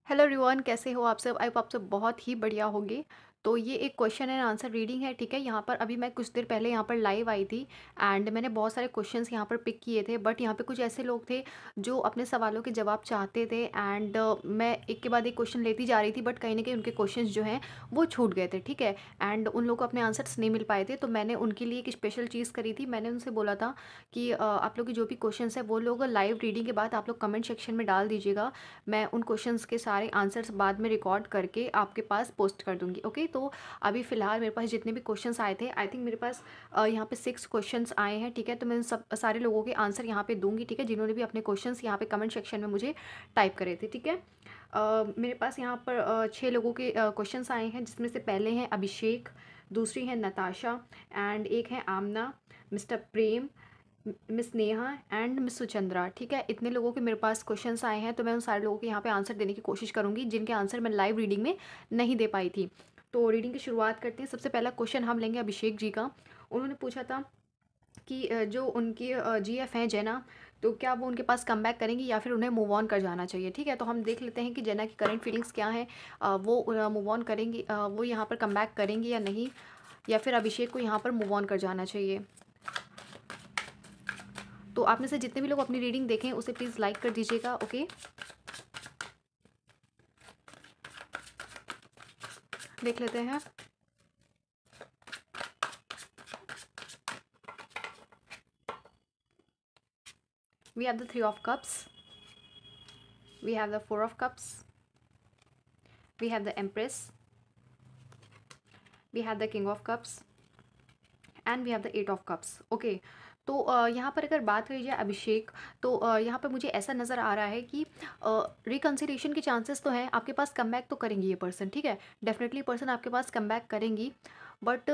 Hello everyone, कैसे हो आप सब? आई होप आप सब बहुत ही बढ़िया होंगे। तो ये एक क्वेश्चन एंड आंसर रीडिंग है, ठीक है। यहाँ पर अभी मैं कुछ देर पहले यहाँ पर लाइव आई थी एंड मैंने बहुत सारे क्वेश्चंस यहाँ पर पिक किए थे, बट यहाँ पे कुछ ऐसे लोग थे जो अपने सवालों के जवाब चाहते थे एंड मैं एक के बाद एक क्वेश्चन लेती जा रही थी, बट कहीं ना कहीं उनके क्वेश्चंस जो हैं वो छूट गए थे, ठीक है। एंड उन लोगों को अपने आंसर्स नहीं मिल पाए थे, तो मैंने उनके लिए एक स्पेशल चीज़ करी थी। मैंने उनसे बोला था कि आप लोग के जो भी क्वेश्चन है वो लोग लाइव रीडिंग के बाद आप लोग कमेंट सेक्शन में डाल दीजिएगा। मैं उन क्वेश्चंस के सारे आंसर्स बाद में रिकॉर्ड करके आपके पास पोस्ट कर दूँगी, ओके। तो अभी फ़िलहाल मेरे पास जितने भी क्वेश्चंस आए थे, आई थिंक मेरे पास यहाँ पे 6 क्वेश्चंस आए हैं, ठीक है। तो मैं उन सब सारे लोगों के आंसर यहाँ पे दूँगी, ठीक है, जिन्होंने भी अपने क्वेश्चंस यहाँ पे कमेंट सेक्शन में मुझे टाइप करे थे, ठीक है। मेरे पास यहाँ पर 6 लोगों के क्वेश्चंस आए हैं, जिसमें से पहले हैं अभिषेक, दूसरी हैं नताशा एंड एक है Amna, mister Prem, miss Neha and miss Suchandra, ठीक है। इतने लोगों के मेरे पास क्वेश्चंस आए हैं, तो मैं उन सारे लोगों के यहाँ पे आंसर देने की कोशिश करूँगी जिनके आंसर मैं लाइव रीडिंग में नहीं दे पाई थी। तो रीडिंग की शुरुआत करते हैं। सबसे पहला क्वेश्चन हम लेंगे अभिषेक जी का। उन्होंने पूछा था कि जो उनकी जीएफ हैं जेना, तो क्या वो उनके पास कम बैक करेंगी या फिर उन्हें मूव ऑन कर जाना चाहिए, ठीक है। तो हम देख लेते हैं कि जेना की करंट फीलिंग्स क्या है। वो मूव ऑन करेंगी, वो यहाँ पर कम बैक करेंगी या नहीं, या फिर अभिषेक को यहाँ पर मूव ऑन कर जाना चाहिए। तो आप में से जितने भी लोग अपनी रीडिंग देखें उसे प्लीज़ लाइक कर दीजिएगा, ओके। देख लेते हैं। We have the 3 of cups, we have the 4 of cups, we have the empress, we have the king of cups and we have the 8 of cups, okay. तो यहाँ पर अगर बात करी जाए अभिषेक, तो यहाँ पर मुझे ऐसा नज़र आ रहा है कि रिकन्सिलिएशन के चांसेस तो हैं, आपके पास कम बैक तो करेंगी ये पर्सन, ठीक है। डेफिनेटली पर्सन आपके पास कम बैक करेंगी, बट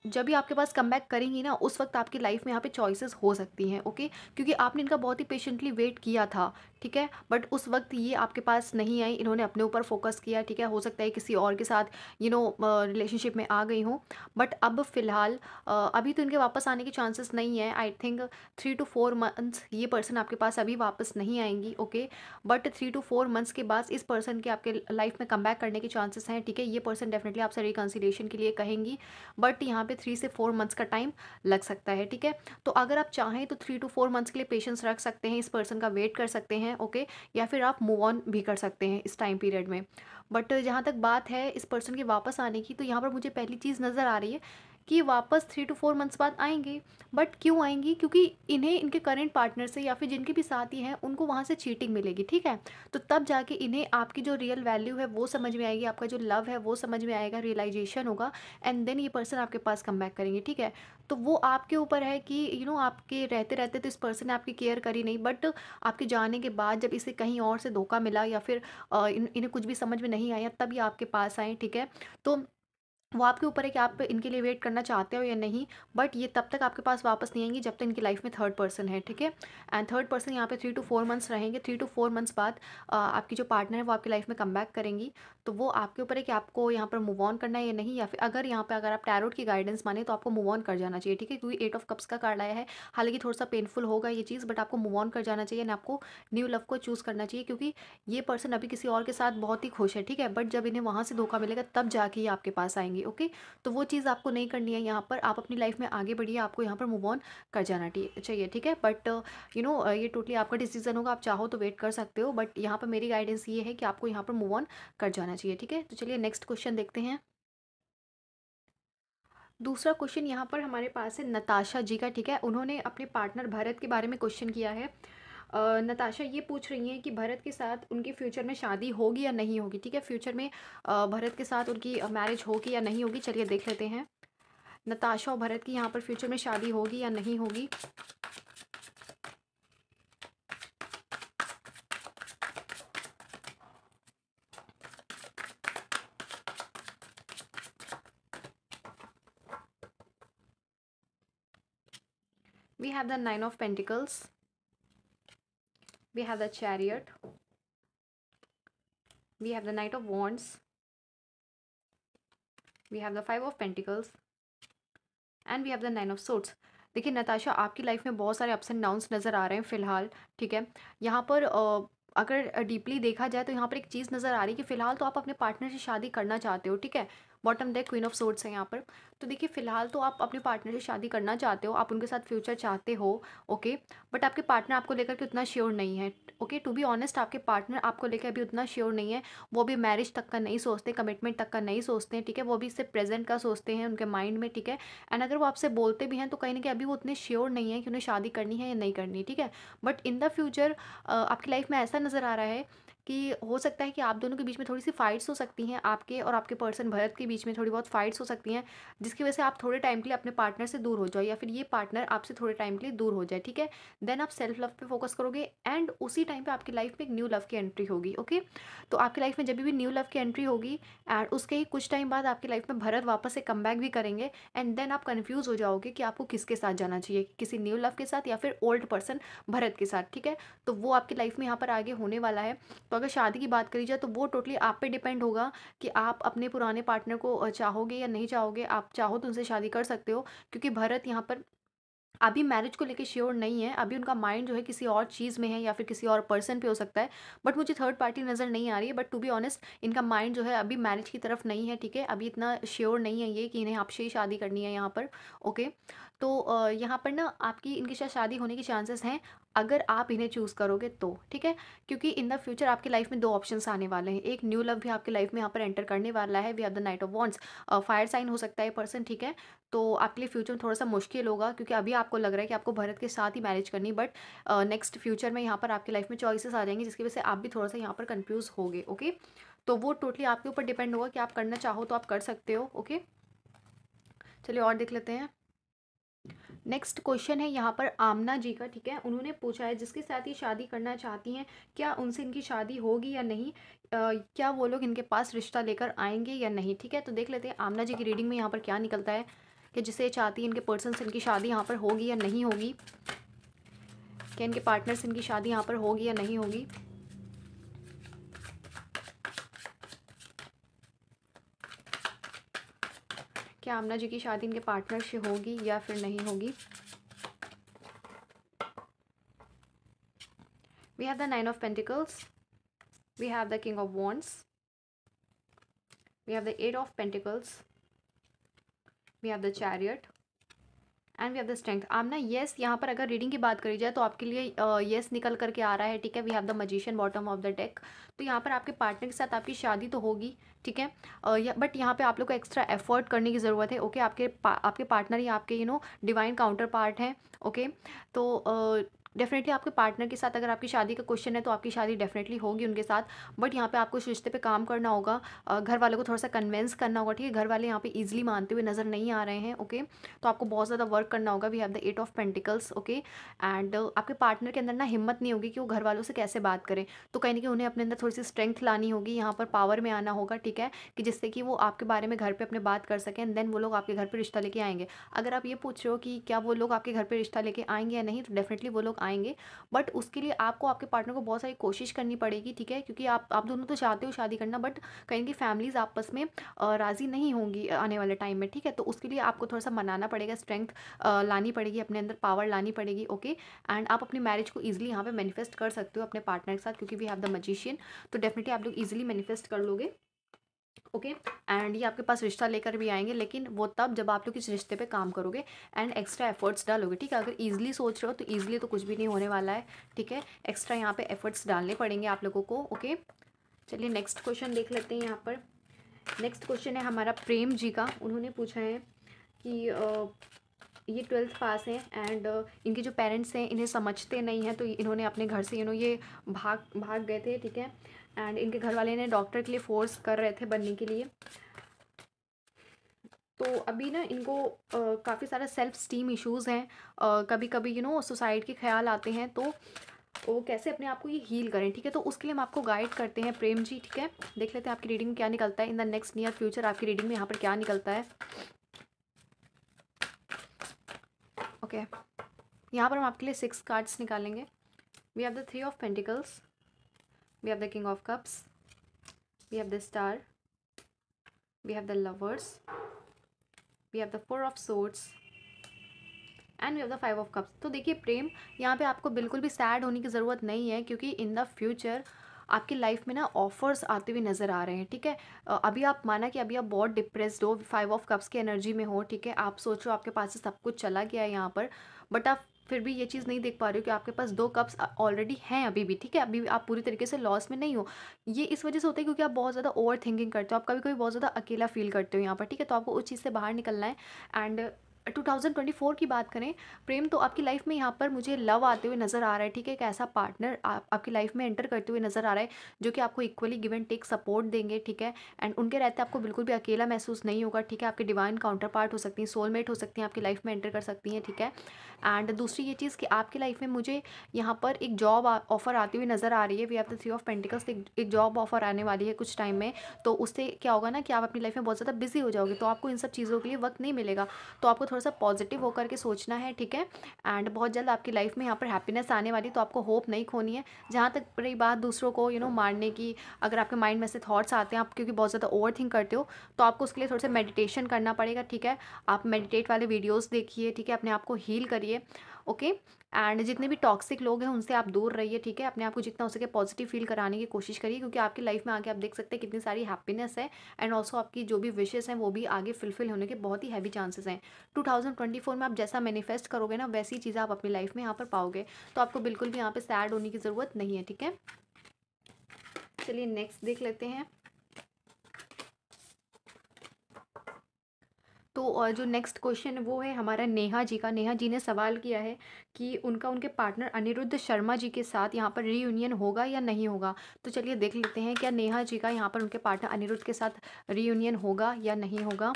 जब भी आपके पास कम बैक करेंगी ना, उस वक्त आपकी लाइफ में यहाँ पे चॉइसेस हो सकती हैं, ओके। क्योंकि आपने इनका बहुत ही पेशेंटली वेट किया था, ठीक है, बट उस वक्त ये आपके पास नहीं आई, इन्होंने अपने ऊपर फोकस किया, ठीक है। हो सकता है किसी और के साथ रिलेशनशिप में आ गई हों, बट अब फ़िलहाल अभी तो इनके वापस आने के चांसेस नहीं है। आई थिंक 3 to 4 मंथ्स ये पर्सन आपके पास अभी वापस नहीं आएंगी, ओके। बट 3 to 4 मंथ्स के बाद इस पर्सन के आपके लाइफ में कम बैक करने के चांसेस हैं, ठीक है। ये पर्सन डेफिनेटली आपसे रिकन्सिलिएशन के लिए कहेंगी, बट यहाँ पे 3 से 4 मंथ्स का टाइम लग सकता है, ठीक है। तो अगर आप चाहें तो 3 to 4 मंथ्स के लिए पेशेंस रख सकते हैं, इस पर्सन का वेट कर सकते हैं, ओके। या फिर आप मूव ऑन भी कर सकते हैं इस टाइम पीरियड में। बट जहाँ तक बात है इस पर्सन के वापस आने की, तो यहाँ पर मुझे पहली चीज़ नज़र आ रही है कि वापस 3 to 4 मंथ्स बाद आएंगे। बट क्यों आएंगी? क्योंकि इन्हें इनके करंट पार्टनर से या फिर जिनके भी साथी हैं उनको वहाँ से चीटिंग मिलेगी, ठीक है। तो तब जाके इन्हें आपकी जो रियल वैल्यू है वो समझ में आएगी, आपका जो लव है वो समझ में आएगा, रियलाइजेशन होगा, एंड देन ये पर्सन आपके पास कम बैक करेंगे, ठीक है। तो वो आपके ऊपर है कि आपके रहते रहते तो इस पर्सन ने आपकी केयर करी नहीं, बट आपके जाने के बाद जब इसे कहीं और से धोखा मिला या फिर इन्हें कुछ भी समझ में नहीं आया, तब ये आपके पास आए, ठीक है। तो वो आपके ऊपर है कि आप इनके लिए वेट करना चाहते हो या नहीं, बट ये तब तक आपके पास वापस नहीं आएंगी जब तक इनकी लाइफ में थर्ड पर्सन है, ठीक है। एंड थर्ड पर्सन यहाँ पे 3 to 4 मंथ्स रहेंगे। 3 to 4 मंथ्स बाद आपकी जो पार्टनर है वो आपकी लाइफ में कम बैक करेंगी। तो वो आपके ऊपर है कि आपको यहाँ पर मूव ऑन करना है या नहीं, या फिर अगर यहाँ पे अगर आप टैरोट की गाइडेंस माने तो आपको मूव ऑन कर जाना चाहिए, ठीक है। क्योंकि 8 ऑफ कप्स का कार्ड आया है, हालांकि थोड़ा सा पेनफुल होगा ये चीज़, बट आपको मूव ऑन कर जाना चाहिए ना, आपको न्यू लव को चूज़ करना चाहिए। क्योंकि ये पर्सन अभी किसी और के साथ बहुत ही खुश है, ठीक है, बट जब इन्हें वहाँ से धोखा मिलेगा तब जाके ये आपके पास आएंगी, ओके। तो वो चीज़ आपको नहीं करनी है यहाँ पर, आप अपनी लाइफ में आगे बढ़िए, आपको यहाँ पर मूव ऑन कर जाना चाहिए, ठीक है। बट ये टोटली आपका डिसीजन होगा, आप चाहो तो वेट कर सकते हो, बट यहाँ पर मेरी गाइडेंस ये है कि आपको यहाँ पर मूव ऑन कर जाना चाहिए, ठीक है। तो चलिए नेक्स्ट क्वेश्चन देखते हैं। दूसरा क्वेश्चन यहाँ पर हमारे पास है नताशा जी का, ठीक है। उन्होंने अपने पार्टनर भरत के बारे में क्वेश्चन किया है। नताशा ये पूछ रही हैं कि भरत के साथ उनकी फ्यूचर में शादी होगी या नहीं होगी, ठीक है। फ्यूचर में भरत के साथ उनकी मैरिज होगी या नहीं होगी, चलिए देख लेते हैं। नताशा और भरत की यहाँ पर फ्यूचर में शादी होगी या नहीं होगी। We have the 9 of Pentacles, we have the Chariot, we have the Knight of Wands, we have the 5 of Pentacles and we have the 9 of Swords। देखिए नताशा, आपकी लाइफ में बहुत सारे अप्स एंड डाउन्स नज़र आ रहे हैं फ़िलहाल, ठीक है। यहाँ पर अगर डीपली देखा जाए तो यहाँ पर एक चीज़ नज़र आ रही है कि फ़िलहाल तो आप अपने पार्टनर से शादी करना चाहते हो, ठीक है? Bottom deck queen of swords है यहाँ पर। तो देखिए फ़िलहाल तो आप अपने पार्टनर से शादी करना चाहते हो, आप उनके साथ फ्यूचर चाहते हो, ओके? बट आपके पार्टनर आपको लेकर के उतना श्योर नहीं है, ओके? टू बी ऑनेस्ट आपके पार्टनर आपको लेकर अभी उतना श्योर नहीं है। वो भी मैरिज तक का नहीं सोचते, कमिटमेंट तक का नहीं सोचते हैं, ठीक है? वो भी सिर्फ़ प्रेज़ेंट का सोचते हैं उनके माइंड में, ठीक है? एंड अगर वो आपसे बोलते भी हैं तो कहीं न कहीं अभी वो उतने श्योर नहीं है कि उन्हें शादी करनी है या नहीं करनी, ठीक है? बट इन द फ्यूचर आपकी लाइफ में ऐसा नज़र आ रहा है कि हो सकता है कि आप दोनों के बीच में थोड़ी-सी फाइट्स हो सकती हैं, आपके और आपके पर्सन भरत के बीच में थोड़ी बहुत फाइट्स हो सकती हैं, जिसकी वजह से आप थोड़े टाइम के लिए अपने पार्टनर से दूर हो जाओ या फिर ये पार्टनर आपसे थोड़े टाइम के लिए दूर हो जाए, ठीक है? देन आप सेल्फ लव पे फोकस करोगे एंड उसी टाइम पे आपकी लाइफ में एक न्यू लव की एंट्री होगी, ओके? तो आपकी लाइफ में जब भी न्यू लव की एंट्री होगी एंड उसके ही कुछ टाइम बाद आपकी लाइफ में भरत वापस से कमबैक भी करेंगे एंड देन आप कन्फ्यूज़ हो जाओगे कि आपको किसके साथ जाना चाहिए, किसी न्यू लव के साथ या फिर ओल्ड पर्सन भरत के साथ, ठीक है? तो वो आपकी लाइफ में यहाँ पर आगे होने वाला है। तो अगर शादी की बात करी जाए तो वो टोटली आप पे डिपेंड होगा कि आप अपने पुराने पार्टनर को चाहोगे या नहीं चाहोगे। आप चाहो तो उनसे शादी कर सकते हो क्योंकि भरत यहाँ पर अभी मैरिज को लेके श्योर नहीं है, अभी उनका माइंड जो है किसी और चीज़ में है या फिर किसी और पर्सन पे हो सकता है। बट मुझे थर्ड पार्टी नज़र नहीं आ रही है, बट टू बी ऑनेस्ट इनका माइंड जो है अभी मैरिज की तरफ नहीं है, ठीक है? अभी इतना श्योर नहीं है ये कि इन्हें आपसे ही शादी करनी है यहाँ पर, ओके? तो यहाँ पर ना आपकी इनके साथ शादी होने के चांसेस हैं, अगर आप इन्हें चूज़ करोगे तो, ठीक है? क्योंकि इन द फ्यूचर आपकी लाइफ में 2 ऑप्शंस आने वाले हैं, एक न्यू लव भी आपकी लाइफ में यहाँ पर एंटर करने वाला है। We have the knight of wands, fire sign हो सकता है ये पर्सन, ठीक है? तो आपके लिए फ्यूचर में थोड़ा-सा मुश्किल होगा क्योंकि अभी आपको लग रहा है कि आपको भरत के साथ ही मैरिज करनी, बट नेक्स्ट फ्यूचर में यहाँ पर आपकी लाइफ में चॉइसेस आ जाएँगी जिसकी वजह से आप भी थोड़ा-सा यहाँ पर कन्फ्यूज़ होगे, ओके? तो वो टोटली आपके ऊपर डिपेंड होगा कि आप करना चाहो तो आप कर सकते हो, ओके? चलिए और देख लेते हैं। नेक्स्ट क्वेश्चन है यहाँ पर आमना जी का, ठीक है? उन्होंने पूछा है जिसके साथ ये शादी करना चाहती हैं, क्या उनसे इनकी शादी होगी या नहीं? क्या वो लोग इनके पास रिश्ता लेकर आएँगे या नहीं? ठीक है? तो देख लेते हैं आमना जी की रीडिंग में यहाँ पर क्या निकलता है कि जिसे ये चाहती है इनके पर्सन से इनकी शादी यहाँ पर होगी या नहीं होगी? क्या इनके पार्टनर से इनकी शादी यहाँ पर होगी या नहीं होगी? क्या आमना जी की शादी इनके पार्टनर से होगी या फिर नहीं होगी? We have the Nine of Pentacles. We have the King of Wands. We have the Eight of Pentacles. We have the Chariot. And we have the strength. Aamna yes यहाँ पर अगर रीडिंग की बात करी जाए तो आपके लिए येस निकल करके आ रहा है, ठीक है? We have the magician bottom of the deck. तो यहाँ पर आपके पार्टनर के साथ आपकी शादी तो होगी, ठीक है? बट यहाँ पे आप लोग को एक्स्ट्रा एफर्ट करने की ज़रूरत है, ओके? आपके पार्टनर ही आपके डिवाइन काउंटर पार्ट हैं, ओके? तो डेफिनेटली आपके पार्टनर के साथ अगर आपकी शादी का क्वेश्चन है तो आपकी शादी डेफिनेटली होगी उनके साथ। बट यहाँ पे आपको इस रिश्ते पे काम करना होगा, घर वालों को थोड़ा सा कन्विंस करना होगा, ठीक है? घर वाले यहाँ पे ईजिली मानते हुए नज़र नहीं आ रहे हैं, ओके? तो आपको बहुत ज़्यादा वर्क करना होगा। We have the eight of pentacles, okay? And आपके पार्टनर के अंदर ना हिम्मत नहीं होगी कि वो घर वालों से कैसे बात करें, तो कहीं ना कहीं उन्हें अपने अंदर थोड़ी सी स्ट्रेंथ लानी होगी, यहाँ पर पावर में आना होगा, ठीक है? कि जिससे कि वो आपके बारे में घर पे अपने बात कर सकें एंड देन वो लोग आपके घर पे रिश्ता लेके आएंगे। अगर आप ये पूछ रहे हो कि क्या वो लोग आपके घर पे रिश्ता लेके आएंगे या नहीं, तो डेफिनेटली वो लोग आएंगे, बट उसके लिए आपको आपके पार्टनर को बहुत सारी कोशिश करनी पड़ेगी, ठीक है? क्योंकि आप दोनों तो चाहते हो शादी करना, बट कहीं की फैमिलीज आपस में राज़ी नहीं होंगी आने वाले टाइम में, ठीक है? तो उसके लिए आपको थोड़ा सा मनाना पड़ेगा, स्ट्रेंथ लानी पड़ेगी, अपने अंदर पावर लानी पड़ेगी, ओके? एंड आप अपनी मैरिज को ईजिली यहाँ पे मैनिफेस्ट कर सकते हो अपने पार्टनर के साथ क्योंकि वी हैव द मजिशियन। तो डेफिनेटली आप लोग ईजिली मैनिफेस्ट कर लोगे, ओके? एंड ये आपके पास रिश्ता लेकर भी आएंगे, लेकिन वो तब जब आप लोग इस रिश्ते पे काम करोगे एंड एक्स्ट्रा एफर्ट्स डालोगे, ठीक है? अगर ईजिली सोच रहे हो तो ईजिली तो कुछ भी नहीं होने वाला है, ठीक है? एक्स्ट्रा यहाँ पे एफर्ट्स डालने पड़ेंगे आप लोगों को, ओके? चलिए नेक्स्ट क्वेश्चन देख लेते हैं यहाँ पर। नेक्स्ट क्वेश्चन है हमारा प्रेम जी का। उन्होंने पूछा है कि ये 12th पास हैं एंड इनके जो पेरेंट्स हैं इन्हें समझते नहीं हैं, तो इन्होंने अपने घर से ये भाग भाग गए थे, ठीक है? एंड इनके घर वाले इन्हें डॉक्टर के लिए फोर्स कर रहे थे बनने के लिए। तो अभी ना इनको काफ़ी सारा सेल्फ स्टीम इश्यूज़ हैं, कभी कभी सुसाइड के ख्याल आते हैं, तो वो कैसे अपने आप को ये हील करें, ठीक है? तो उसके लिए हम आपको गाइड करते हैं प्रेम जी, ठीक है? देख लेते हैं आपकी रीडिंग में क्या निकलता है। In the next near future आपकी रीडिंग में यहाँ पर क्या निकलता है, ओके? यहाँ पर हम आपके लिए 6 कार्ड्स निकालेंगे। We have the 3 of pentacles, we have the king of cups, we have the star, we have the lovers, we have the 4 of swords, and we have the 5 of cups. तो देखिए प्रेम, यहाँ पे आपको बिल्कुल भी sad होने की ज़रूरत नहीं है, क्योंकि इन द फ्यूचर आपकी लाइफ में ना ऑफर्स आते हुए नज़र आ रहे हैं, ठीक है। अभी आप माना कि अभी आप बहुत डिप्रेस्ड हो, 5 ऑफ कप्स की एनर्जी में हो, ठीक है, आप सोच रहे हो आपके पास से सब कुछ चला गया है यहाँ पर, बट आप फिर भी ये चीज़ नहीं देख पा रहे हो कि आपके पास 2 कप्स ऑलरेडी हैं अभी भी, ठीक है, अभी भी आप पूरी तरीके से लॉस में नहीं हो। ये इस वजह से होता है क्योंकि आप बहुत ज़्यादा ओवर थिंकिंग करते हो, आप कभी कभी बहुत ज़्यादा अकेला फील करते हो यहाँ पर, ठीक है, तो आपको उस चीज़ से बाहर निकलना है। एंड 2024 की बात करें प्रेम, तो आपकी लाइफ में यहाँ पर मुझे लव आते हुए नज़र आ रहा है, ठीक है, एक ऐसा पार्टनर आपकी लाइफ में एंटर करते हुए नज़र आ रहा है जो कि आपको equally give and take support देंगे, ठीक है। एंड उनके रहते आपको बिल्कुल भी अकेला महसूस नहीं होगा, ठीक है, आपके डिवाइन काउंटर पार्ट हो सकती हैं, सोलमेट हो सकती हैं, आपकी लाइफ में एंटर कर सकती हैं, ठीक है। एंड दूसरी ये चीज़ कि आपकी लाइफ में मुझे यहाँ पर एक जॉब ऑफर आती हुई नज़र आ रही है, we have the 3 of pentacles, एक जॉब ऑफर आने वाली है कुछ टाइम में। तो उससे क्या होगा ना कि आप अपनी लाइफ में बहुत ज़्यादा बिजी हो जाओगे, तो आपको इन सब चीज़ों के लिए वक्त नहीं मिलेगा। तो आपको थोड़ा सा पॉजिटिव होकर के सोचना है, ठीक है। एंड बहुत जल्द आपकी लाइफ में यहाँ पर हैप्पीनेस आने वाली, तो आपको होप नहीं खोनी है। जहाँ तक रही बात दूसरों को मारने की, अगर आपके माइंड में से थॉट्स आते हैं, आप क्योंकि बहुत ज़्यादा ओवर थिंक करते हो, तो आपको उसके लिए थोड़ा सा मेडिटेशन करना पड़ेगा, ठीक है। आप मेडिटेट वाले वीडियोज़ देखिए, ठीक है, अपने आप को हील करिए, ओके। एंड जितने भी टॉक्सिक लोग हैं उनसे आप दूर रहिए, ठीक है, अपने आप को जितना हो सके पॉजिटिव फील कराने की कोशिश करिए, क्योंकि आपकी लाइफ में आगे आप देख सकते हैं कितनी सारी हैप्पीनेस है। एंड ऑल्सो आपकी जो भी विशेस हैं वो भी आगे फुलफिल होने के बहुत ही हैवी चांसेस हैं। 2024 में आप जैसा मैनिफेस्ट करोगे ना, वैसी चीज़ें आप अपनी लाइफ में यहाँ पर पाओगे। तो आपको बिल्कुल भी यहाँ पे सैड होने की ज़रूरत नहीं है, ठीक है। चलिए नेक्स्ट देख लेते हैं। तो जो नेक्स्ट क्वेश्चन वो है हमारा नेहा जी का। नेहा जी ने सवाल किया है कि उनका उनके पार्टनर अनिरुद्ध शर्मा जी के साथ यहाँ पर रीयूनियन होगा या नहीं होगा। तो चलिए देख लेते हैं क्या नेहा जी का यहाँ पर उनके पार्टनर अनिरुद्ध के साथ रीयूनियन होगा या नहीं होगा।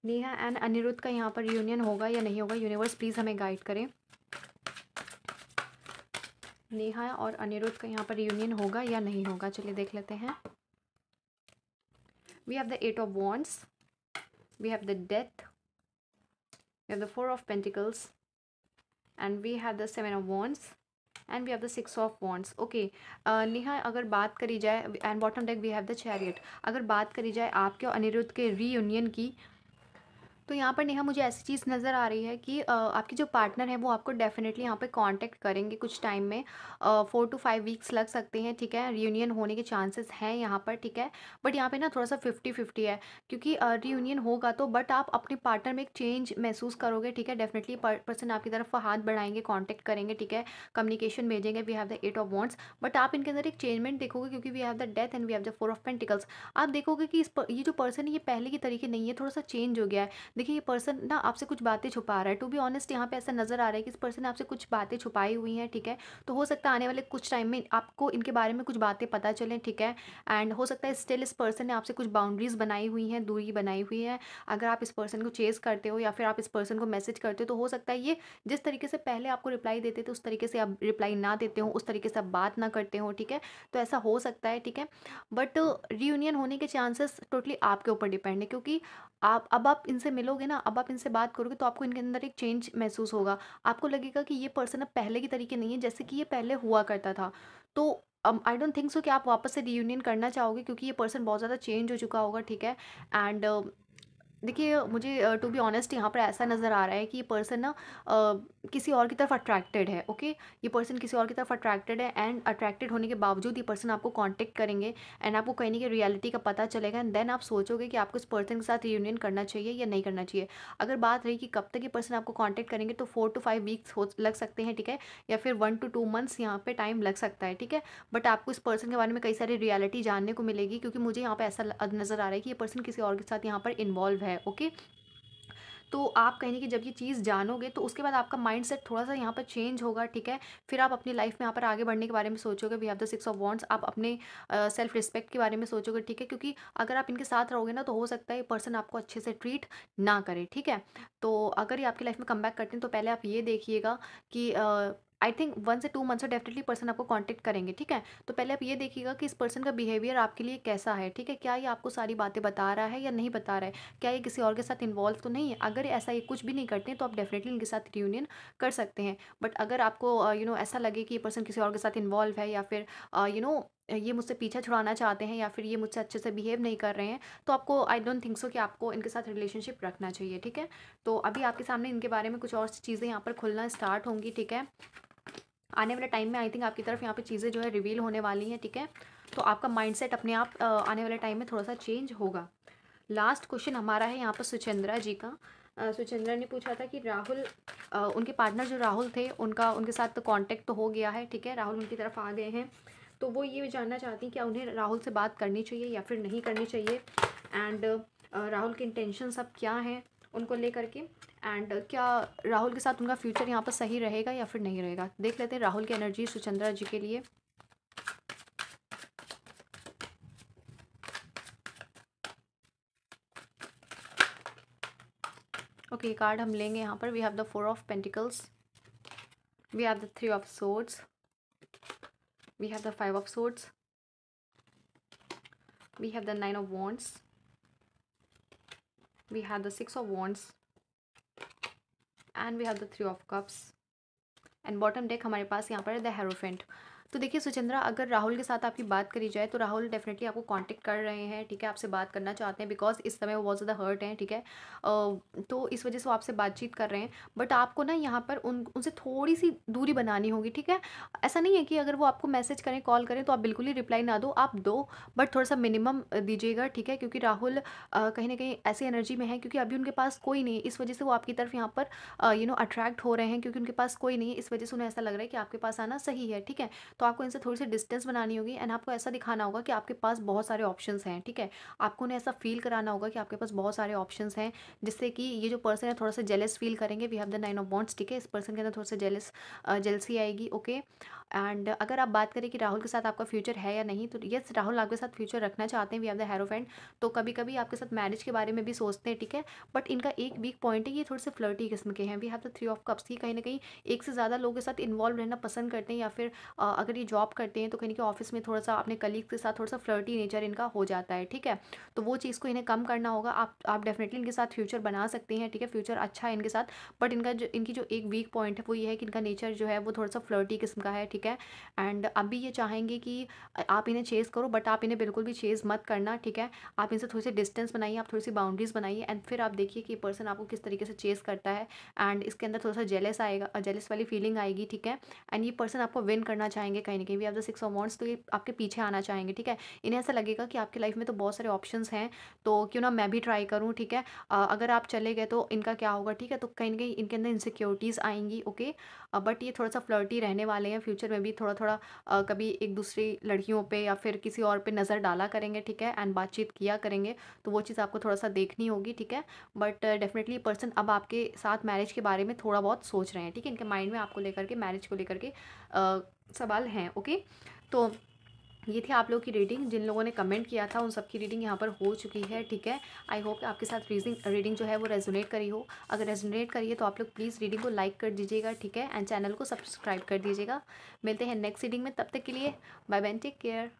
नेहा एंड अनिरुद्ध का यहाँ पर रीयूनियन होगा या नहीं होगा, यूनिवर्स प्लीज़ हमें गाइड करें। नेहा और अनिरुद्ध का यहाँ पर रीयूनियन होगा या नहीं होगा, चलिए देख लेते हैं। We have the 8 of wands, we have the death, we have the 4 of pentacles, and we have the 7 of wands, and we have the 6 of wands. Okay Neha, अगर बात करी जाए and bottom deck we have the chariot, अगर बात करी जाए आपके और अनिरुद्ध के रीयूनियन की, तो यहाँ पर नेहा मुझे ऐसी चीज़ नज़र आ रही है कि आपकी जो पार्टनर है वो आपको डेफिनेटली यहाँ पे कांटेक्ट करेंगे कुछ टाइम में, 4 to 5 वीक्स लग सकते हैं, ठीक है, रियूनियन होने के चांसेस हैं यहाँ पर, ठीक है। बट यहाँ पे ना थोड़ा सा 50-50 है, क्योंकि रियूनियन होगा तो बट आप अपने पार्टनर में एक चेंज महसूस करोगे, ठीक है, डेफिनेटली पर्सन आपकी तरफ हाथ बढ़ाएंगे, कॉन्टैक्ट करेंगे, ठीक है, कम्युनिकेशन भेजेंगे। We have the 8 of wands, but आप इनके अंदर एक चेंजमेंट देखोगे, क्योंकि we have the death and we have the 4 of pentacles. आप देखोगे कि ये जो पर्सन है ये पहले की तरीके नहीं है, थोड़ा सा चेंज हो गया है। देखिए ये पर्सन ना आपसे कुछ बातें छुपा रहा है, टू बी ऑनेस्ट यहाँ पे ऐसा नज़र आ रहा है कि इस पर्सन ने आपसे कुछ बातें छुपाई हुई हैं, ठीक है। तो हो सकता है आने वाले कुछ टाइम में आपको इनके बारे में कुछ बातें पता चलें, ठीक है। एंड हो सकता है स्टिल इस पर्सन ने आपसे कुछ बाउंड्रीज बनाई हुई हैं, दूरी बनाई हुई है। अगर आप इस पर्सन को चेज करते हो या फिर आप इस पर्सन को मैसेज करते हो, तो हो सकता है ये जिस तरीके से पहले आपको रिप्लाई देते थे उस तरीके से आप रिप्लाई ना देते हो, उस तरीके से आप बात ना करते हो, ठीक है। तो ऐसा हो सकता है, ठीक है। बट रीयूनियन होने के चांसेस टोटली आपके ऊपर डिपेंड है, क्योंकि आप इनसे मिलोगे ना, अब आप इनसे बात करोगे तो आपको इनके अंदर एक चेंज महसूस होगा। आपको लगेगा कि ये पर्सन अब पहले की तरीके नहीं है जैसे कि ये पहले हुआ करता था। तो आई डोंट थिंक सो कि आप वापस से रियूनियन करना चाहोगे, क्योंकि ये पर्सन बहुत ज़्यादा चेंज हो चुका होगा, ठीक है। एंड देखिए मुझे टू बी ऑनेस्ट यहाँ पर ऐसा नज़र आ रहा है कि ये पर्सन ना किसी और की तरफ अट्रैक्टेड है, ओके। ये पर्सन किसी और की तरफ अट्रैक्टेड है, एंड अट्रैक्टेड होने के बावजूद ये पर्सन आपको कांटेक्ट करेंगे, एंड आपको कहीं ना कहीं रियलिटी का पता चलेगा, एंड देन आप सोचोगे कि आपको इस पर्सन के साथ रियूनियन करना चाहिए या नहीं करना चाहिए। अगर बात रही कि कब तक ये पर्सन आपको कॉन्टैक्ट करेंगे, तो 4 to 5 वीक्स हो लग सकते हैं, ठीक है, या फिर 1 to 2 मंथ्स यहाँ पे टाइम लग सकता है, ठीक है। बट आपको इस पर्सन के बारे में कई सारी रियलिटी जानने को मिलेगी, क्योंकि मुझे यहाँ पे ऐसा नज़र आ रहा है कि ये पर्सन किसी और के साथ यहाँ पर इन्वॉल्व है, ओके। तो आप कहीं न कहीं जब ये चीज़ जानोगे तो उसके बाद आपका माइंडसेट थोड़ा-सा यहाँ पर चेंज होगा, ठीक है? फिर आप अपनी लाइफ़ में यहाँ पर आगे बढ़ने के बारे में सोचोगे, we have the 6 of wands, आप अपने सेल्फ रिस्पेक्ट के बारे में सोचोगे, ठीक है? क्योंकि अगर आप इनके साथ रहोगे ना तो हो सकता है ये पर्सन आपको अच्छे से ट्रीट ना करे, ठीक है? तो अगर ये आपकी लाइफ़ में कमबैक करते हैं तो पहले आप ये देखिएगा कि आई थिंक 1 से 2 मंथ से डेफिनिटली पर्सन आपको कॉन्टैक्ट करेंगे, ठीक है? तो पहले आप ये देखिएगा कि इस पर्सन का बिहेवियर आपके लिए कैसा है, ठीक है? क्या ये आपको सारी बातें बता रहा है या नहीं बता रहा है? क्या ये किसी और के साथ इन्वॉल्व तो नहीं है? अगर ऐसा ये कुछ भी नहीं करते हैं तो आप डेफिनेटली इनके साथ रियूनियन कर सकते हैं। बट अगर आपको ऐसा लगे कि ये पर्सन किसी और के साथ इन्वॉल्व है या फिर ये मुझसे पीछा छुड़ाना चाहते हैं या फिर ये मुझसे अच्छे से बिहेव नहीं कर रहे हैं, तो आपको आई डोंट थिंक सो कि आपको इनके साथ रिलेशनशिप रखना चाहिए, ठीक है। तो अभी आपके सामने इनके बारे में कुछ और चीज़ें यहाँ पर खुलना स्टार्ट होंगी, ठीक है। आने वाले टाइम में आई थिंक आपकी तरफ यहाँ पे चीज़ें जो है रिवील होने वाली हैं, ठीक है। तो आपका माइंडसेट अपने आप आने वाले टाइम में थोड़ा सा चेंज होगा। लास्ट क्वेश्चन हमारा है यहाँ पर सुचंद्रा जी का। सुचंद्रा ने पूछा था कि राहुल, उनके पार्टनर जो राहुल थे उनका उनके साथ तो कांटेक्ट तो हो गया है, ठीक है, राहुल उनकी तरफ आ गए हैं। तो वो ये जानना चाहती हैं क्या उन्हें राहुल से बात करनी चाहिए या फिर नहीं करनी चाहिए, एंड राहुल के इंटेंशन सब क्या हैं उनको लेकर के, एंड क्या राहुल के साथ उनका फ्यूचर यहाँ पर सही रहेगा या फिर नहीं रहेगा। देख लेते हैं राहुल की एनर्जी सुचंद्रा जी के लिए। ओके, कार्ड हम लेंगे यहाँ पर। We have the 4 of pentacles, we have the 3 of swords, we have the 5 of swords, we have the 9 of wands, we have the 6 of wands, and we have the 3 of cups, and bottom deck हमारे पास यहाँ पर the hierophant. तो देखिए सुचंद्रा, अगर राहुल के साथ आपकी बात करी जाए तो राहुल डेफिनेटली आपको कांटेक्ट कर रहे हैं, ठीक है, आपसे बात करना चाहते हैं बिकॉज इस समय वो बहुत ज़्यादा हर्ट हैं, ठीक है। तो इस वजह से वो आपसे बातचीत कर रहे हैं, बट आपको ना यहाँ पर उनसे थोड़ी सी दूरी बनानी होगी, ठीक है। ऐसा नहीं है कि अगर वो आपको मैसेज करें, कॉल करें तो आप बिल्कुल ही रिप्लाई ना दो, आप दो, बट थोड़ा सा मिनिमम दीजिएगा, ठीक है, क्योंकि राहुल कहीं ना कहीं ऐसी एनर्जी में है क्योंकि अभी उनके पास कोई नहीं है, इस वजह से वो आपकी तरफ यहाँ पर अट्रैक्ट हो रहे हैं, क्योंकि उनके पास कोई नहीं है, इस वजह से उन्हें ऐसा लग रहा है कि आपके पास आना सही है, ठीक है। तो आपको इनसे थोड़ी सी डिस्टेंस बनानी होगी, एंड आपको ऐसा दिखाना होगा कि आपके पास बहुत सारे ऑप्शंस हैं, ठीक है। आपको उन्हें ऐसा फील कराना होगा कि आपके पास बहुत सारे ऑप्शंस हैं, जिससे कि ये जो पर्सन है थोड़ा सा जेलस फील करेंगे। We have the 9 of wands, ठीक है, इस पर्सन के अंदर थोड़ा सा जेलसी आएगी, ओके। एंड अगर आप बात करें कि राहुल के साथ आपका फ्यूचर है या नहीं, तो यस, राहुल आपके साथ फ्यूचर रखना चाहते हैं। We have the hierophant. तो कभी कभी आपके साथ मैरिज के बारे में भी सोचते हैं, ठीक है, बट इनका एक वीक पॉइंट है, ये थोड़े से फ्लर्टी किस्म के हैं। We have the 3 of cups, ही कहीं ना कहीं एक से ज़्यादा लोगों के साथ इन्वॉल्व रहना पसंद करते हैं, या फिर अगर ये जॉब करते हैं तो कहीं ना कहीं ऑफिस में थोड़ा सा अपने कलीग के साथ थोड़ा सा फ्लर्टी नेचर इनका हो जाता है, ठीक है। तो वो चीज़ को इन्हें कम करना होगा। आप डेफिनेटली इनके साथ फ्यूचर बना सकते हैं, ठीक है, फ्यूचर अच्छा है इनके साथ, बट इनकी जो एक वीक पॉइंट है वो ये है कि इनका नेचर जो है वो थोड़ा सा फ्लर्टी किस्म का है, ठीक है। एंड अभी ये चाहेंगे कि आप इन्हें चेज़ करो, बट आप इन्हें बिल्कुल भी चेज़ मत करना, ठीक है। आप इनसे थोड़ी सी डिस्टेंस बनाइए, आप थोड़ी सी बाउंड्रीज बनाइए, एंड फिर आप देखिए कि पर्सन आपको किस तरीके से चेज़ करता है, एंड इसके अंदर थोड़ा सा जेलस आएगा, जेलस वाली फीलिंग आएगी, ठीक है। एंड ये पर्सन आपको विन करना चाहेंगे कहीं ना कहीं। We have the 6 of wands, तो ये आपके पीछे आना चाहेंगे, ठीक है। इन्हें ऐसा लगेगा कि आपकी लाइफ में तो बहुत सारे ऑप्शंस हैं, तो क्यों ना मैं भी ट्राई करूँ, ठीक है। अगर आप चले गए तो इनका क्या होगा, ठीक है। तो कहीं ना कहीं इनके अंदर इनसिक्योरिटीज़ आएंगी, ओके। बट ये थोड़ा सा फ्लर्टी रहने वाले हैं, फ्यूचर में भी थोड़ा थोड़ा कभी एक दूसरी लड़कियों पे या फिर किसी और पे नज़र डाला करेंगे, ठीक है, एंड बातचीत किया करेंगे, तो वो चीज़ आपको थोड़ा सा देखनी होगी, ठीक है। बट डेफिनेटली पर्सन अब आपके साथ मैरिज के बारे में थोड़ा बहुत सोच रहे हैं, ठीक है, इनके माइंड में आपको लेकर के, मैरिज को लेकर के सवाल हैं, ओके। तो ये थी आप लोगों की रीडिंग। जिन लोगों ने कमेंट किया था उन सबकी रीडिंग यहाँ पर हो चुकी है, ठीक है। आई होप कि आपके साथ रीडिंग जो है वो रेजोनेट करी हो। अगर रेजोनेट करी है तो आप लोग प्लीज़ रीडिंग को लाइक कर दीजिएगा, ठीक है, एंड चैनल को सब्सक्राइब कर दीजिएगा। मिलते हैं नेक्स्ट रीडिंग में, तब तक के लिए बाय बाय, टेक केयर।